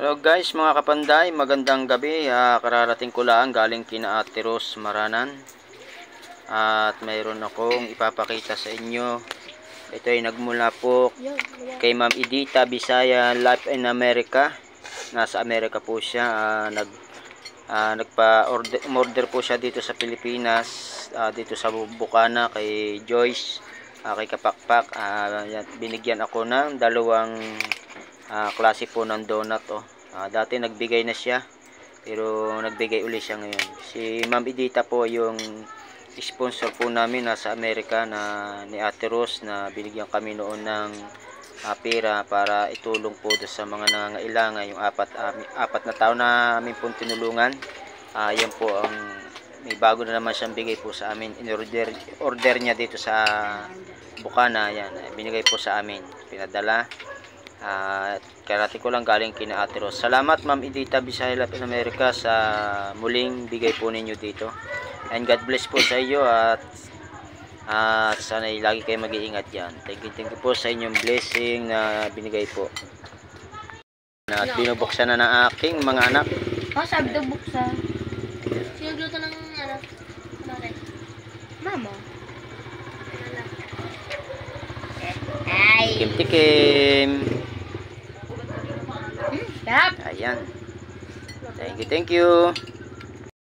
Hello guys, mga kapanday, magandang gabi. Kararating ko lang galing kina Ate Rose Maranan. At mayroon akong ipapakita sa inyo. Ito ay nagmula po kay Ma'am Edita Bisaya, Life in America. Nasa Amerika po siya. Nagpa-order po siya dito sa Pilipinas, dito sa Bukana kay Joyce, kay Kapakpak. Binigyan ako ng dalawang klase po ng donut. Dati nagbigay na siya, pero nagbigay uli siya ngayon. Si Ma'am Edita po yung sponsor po namin nasa Amerika na ni Ate Rose, na binigyan kami noon ng pera para itulong po sa mga nangangailangan. Yung apat na tao na amin pong tinulungan, yan po ang may bago na naman siyang bigay po sa amin. Order niya dito sa Bukana, yan, binigay po sa amin, pinadala. Karati ko lang galing kina Ate Rose. Salamat Ma'am Edita Bisaya, Life in America, sa muling bigay po ninyo dito. And God bless po sa iyo, at sana lagi kayo mag-iingat yan. Thank you po sa inyong blessing na binigay po. At binubuksan na ng aking mga anak. Sabi daw buksan. Sinagluto ng ano? Bakit? Mama. Ay. Tikim. Sarap. Ayan. Thank you.